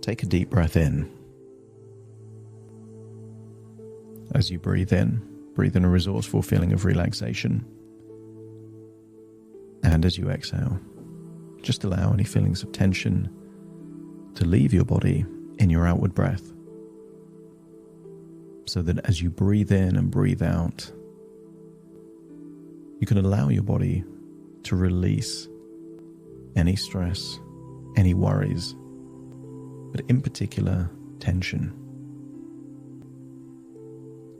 Take a deep breath in. As you breathe in a resourceful feeling of relaxation. And as you exhale, just allow any feelings of tension to leave your body in your outward breath, so that as you breathe in and breathe out, you can allow your body to release any stress, any worries, but in particular, tension.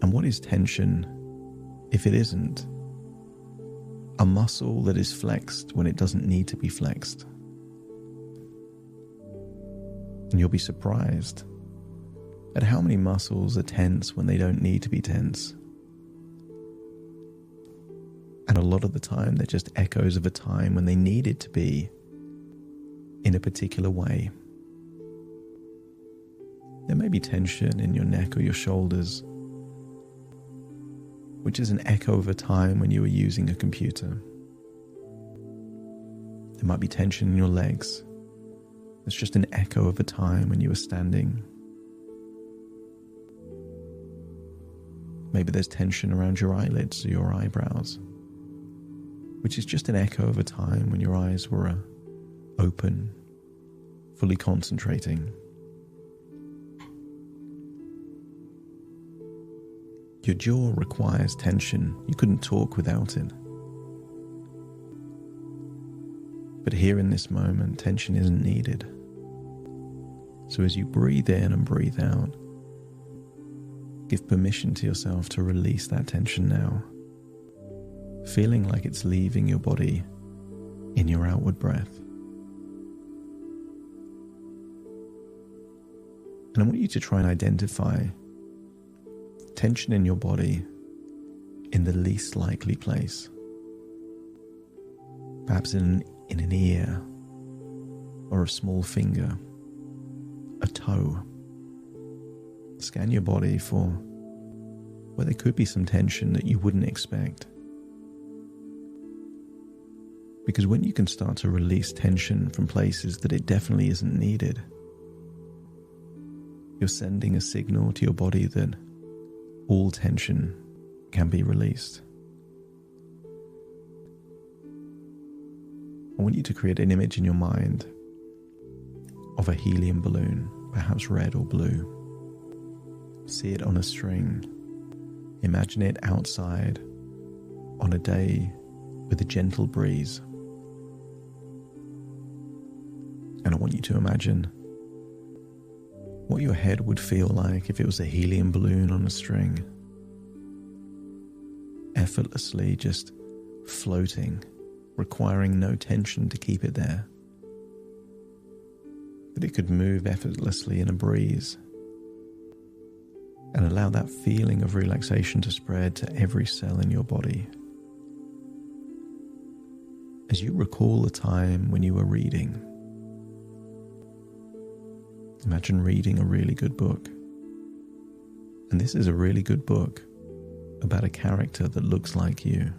And what is tension if it isn't a muscle that is flexed when it doesn't need to be flexed? And you'll be surprised at how many muscles are tense when they don't need to be tense. And a lot of the time, they're just echoes of a time when they needed to be in a particular way. There may be tension in your neck or your shoulders, which is an echo of a time when you were using a computer. There might be tension in your legs. It's just an echo of a time when you were standing. Maybe there's tension around your eyelids or your eyebrows, which is just an echo of a time when your eyes were open, fully concentrating. Your jaw requires tension. You couldn't talk without it. But here in this moment, tension isn't needed. So as you breathe in and breathe out, give permission to yourself to release that tension now, feeling like it's leaving your body in your outward breath. And I want you to try and identify tension in your body in the least likely place. Perhaps in an ear, or a small finger, a toe. Scan your body for where there could be some tension that you wouldn't expect. Because when you can start to release tension from places that it definitely isn't needed, you're sending a signal to your body that all tension can be released. I want you to create an image in your mind of a helium balloon, perhaps red or blue. See it on a string. Imagine it outside on a day with a gentle breeze. And I want you to imagine what your head would feel like if it was a helium balloon on a string, effortlessly just floating, requiring no tension to keep it there. That it could move effortlessly in a breeze and allow that feeling of relaxation to spread to every cell in your body. As you recall the time when you were reading, imagine reading a really good book. And this is a really good book about a character that looks like you.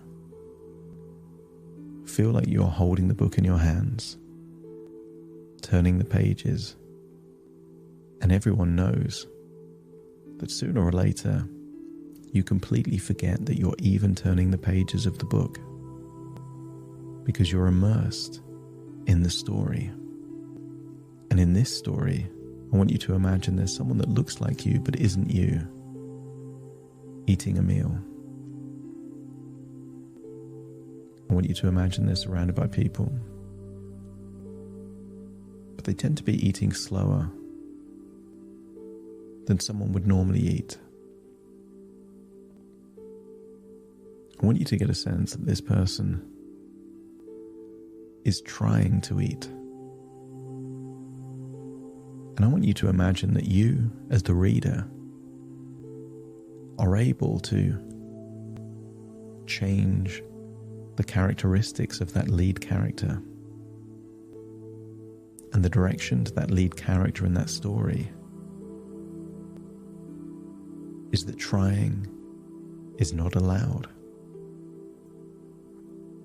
Feel like you're holding the book in your hands, turning the pages, and everyone knows that sooner or later you completely forget that you're even turning the pages of the book, because you're immersed in the story. And in this story, I want you to imagine there's someone that looks like you but isn't you, eating a meal. I want you to imagine they're surrounded by people, but they tend to be eating slower than someone would normally eat. I want you to get a sense that this person is trying to eat. And I want you to imagine that you, as the reader, are able to change the characteristics of that lead character and the direction to that lead character in that story is that trying is not allowed.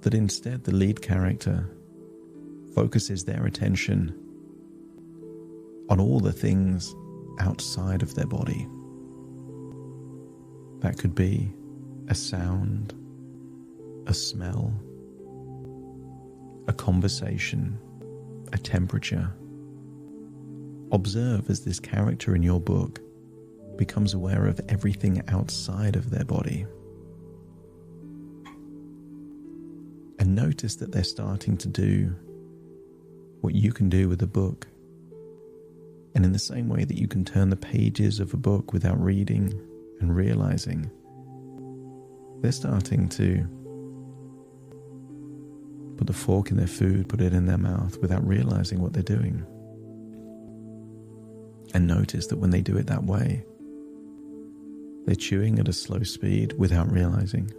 That instead the lead character focuses their attention on all the things outside of their body. That could be a sound, a smell, a conversation, a temperature. Observe as this character in your book becomes aware of everything outside of their body. And notice that they're starting to do what you can do with a book. And in the same way that you can turn the pages of a book without reading and realizing, they're starting to put the fork in their food, put it in their mouth without realizing what they're doing. And notice that when they do it that way, they're chewing at a slow speed without realizing.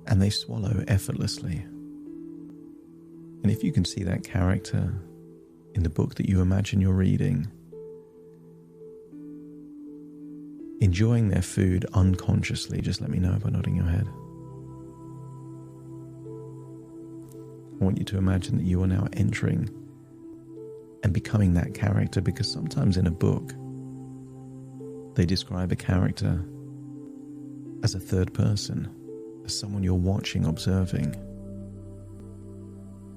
And they swallow effortlessly. And if you can see that character in the book that you imagine you're reading, enjoying their food unconsciously, just let me know by nodding your head. I want you to imagine that you are now entering and becoming that character, because sometimes in a book, they describe a character as a third person, as someone you're watching, observing.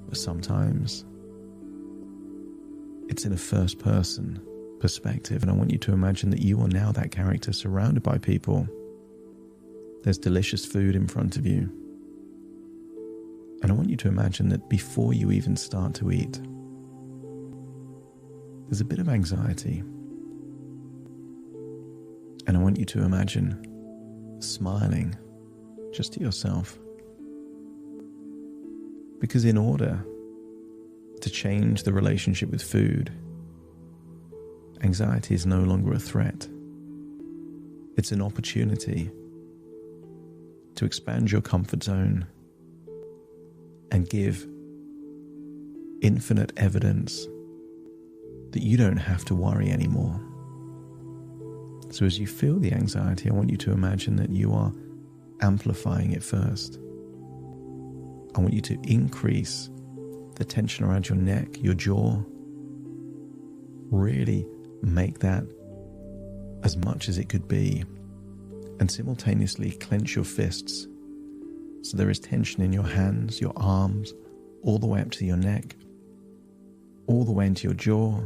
But sometimes it's in a first person perspective, and I want you to imagine that you are now that character surrounded by people. There's delicious food in front of you. And I want you to imagine that before you even start to eat, there's a bit of anxiety. And I want you to imagine smiling just to yourself. Because in order to change the relationship with food, anxiety is no longer a threat. It's an opportunity to expand your comfort zone and give infinite evidence that you don't have to worry anymore. So as you feel the anxiety, I want you to imagine that you are amplifying it first. I want you to increase the tension around your neck, your jaw. Really make that as much as it could be, and simultaneously clench your fists so there is tension in your hands, your arms, all the way up to your neck, all the way into your jaw.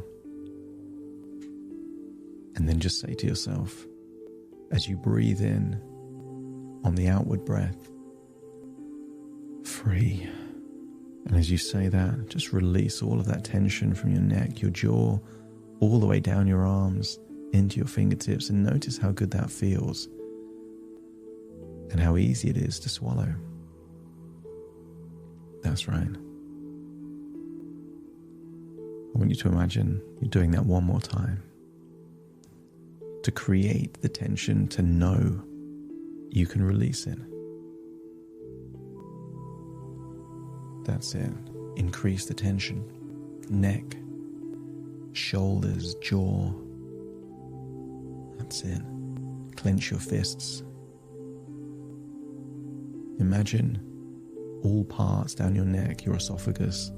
And then just say to yourself, as you breathe in on the outward breath, free. And as you say that, just release all of that tension from your neck, your jaw, all the way down your arms, into your fingertips, and notice how good that feels and how easy it is to swallow. That's right. I want you to imagine you're doing that one more time, to create the tension, to know you can release it. That's it. Increase the tension. Neck, shoulders, jaw. That's it. Clench your fists. Imagine all parts down your neck, your esophagus,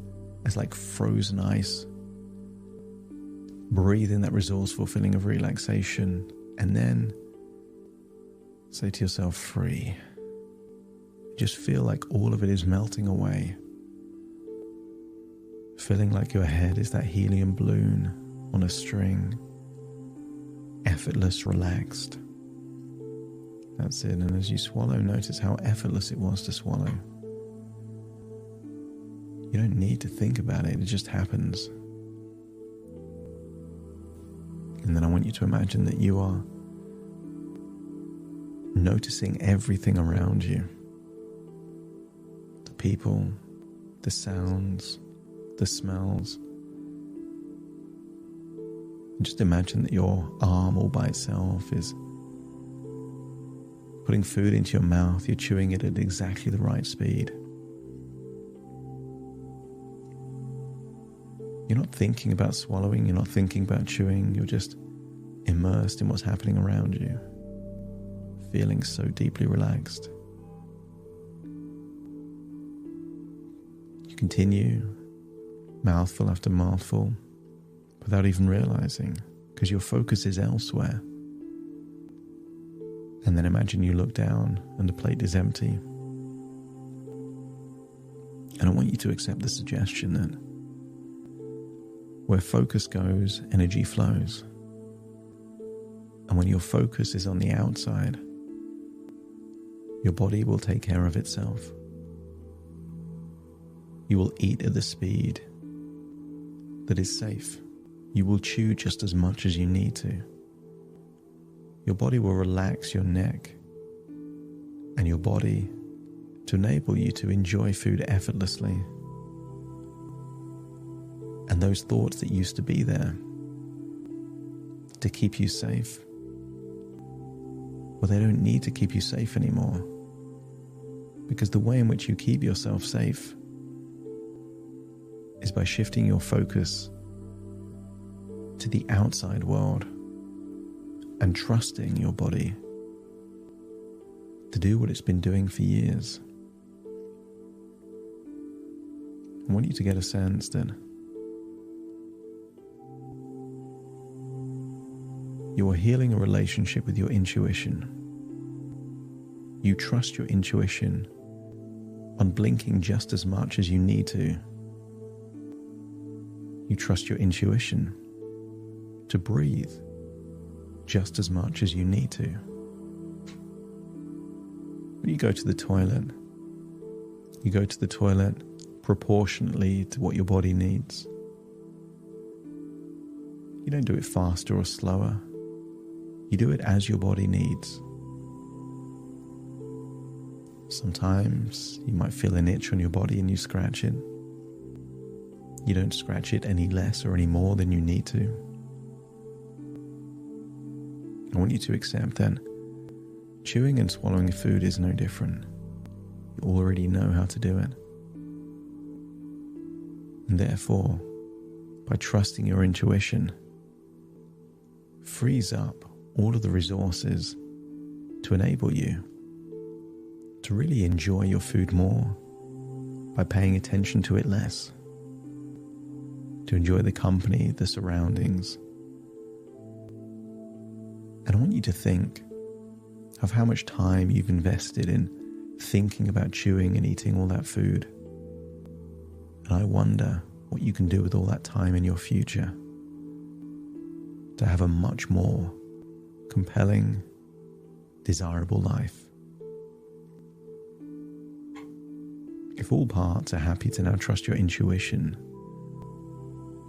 as like frozen ice. Breathe in that resourceful feeling of relaxation, and then say to yourself, free. Just feel like all of it is melting away. Feeling like your head is that helium balloon on a string. Effortless, relaxed. That's it. And as you swallow, notice how effortless it was to swallow. You don't need to think about it. It just happens. And then I want you to imagine that you are noticing everything around you. The people, the sounds, the smells. And just imagine that your arm all by itself is putting food into your mouth. You're chewing it at exactly the right speed. You're not thinking about swallowing, you're not thinking about chewing, you're just immersed in what's happening around you, feeling so deeply relaxed. You continue mouthful after mouthful, without even realizing, because your focus is elsewhere. And then imagine you look down and the plate is empty. And I want you to accept the suggestion that where focus goes, energy flows. And when your focus is on the outside, your body will take care of itself. You will eat at the speed that is safe. You will chew just as much as you need to. Your body will relax your neck and your body to enable you to enjoy food effortlessly. And those thoughts that used to be there to keep you safe, well, they don't need to keep you safe anymore, because the way in which you keep yourself safe is by shifting your focus to the outside world and trusting your body to do what it's been doing for years. I want you to get a sense that you are healing a relationship with your intuition. You trust your intuition on blinking just as much as you need to. You trust your intuition to breathe just as much as you need to. When you go to the toilet, you go to the toilet proportionately to what your body needs. You don't do it faster or slower. You do it as your body needs. Sometimes you might feel an itch on your body and you scratch it. You don't scratch it any less or any more than you need to. I want you to accept that chewing and swallowing food is no different. You already know how to do it. And therefore, by trusting your intuition, frees up all of the resources to enable you to really enjoy your food more by paying attention to it less, to enjoy the company, the surroundings. And I want you to think of how much time you've invested in thinking about chewing and eating all that food. And I wonder what you can do with all that time in your future to have a much more compelling, desirable life. If all parts are happy to now trust your intuition,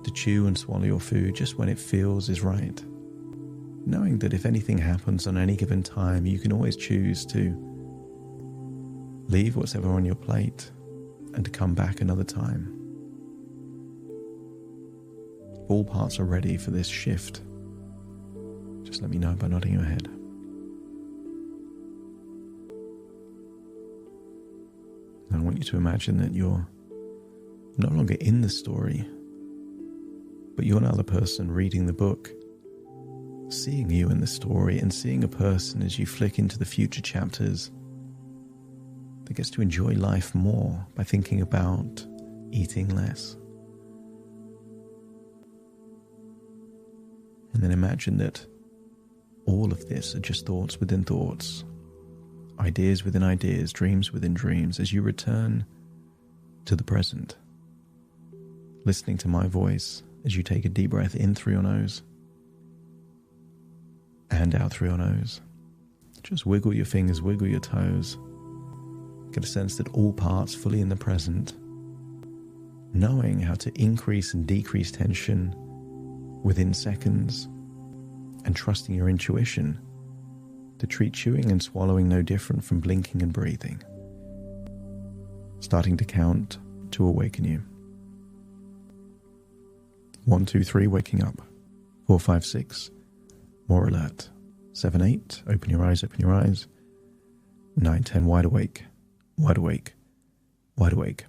to chew and swallow your food just when it feels is right, knowing that if anything happens on any given time, you can always choose to leave what's ever on your plate and to come back another time. If all parts are ready for this shift, just let me know by nodding your head. And I want you to imagine that you're no longer in the story, but you're now the person reading the book, seeing you in the story and seeing a person as you flick into the future chapters that gets to enjoy life more by thinking about eating less. And then imagine that all of this are just thoughts within thoughts, ideas within ideas, dreams within dreams, as you return to the present, listening to my voice as you take a deep breath in through your nose and out through your nose. Just wiggle your fingers, wiggle your toes. Get a sense that all parts fully in the present, knowing how to increase and decrease tension within seconds, and trusting your intuition to treat chewing and swallowing no different from blinking and breathing. Starting to count to awaken you. 1, 2, 3, waking up. 4, 5, 6, more alert. 7, 8, open your eyes, open your eyes. 9, 10, wide awake, wide awake, wide awake.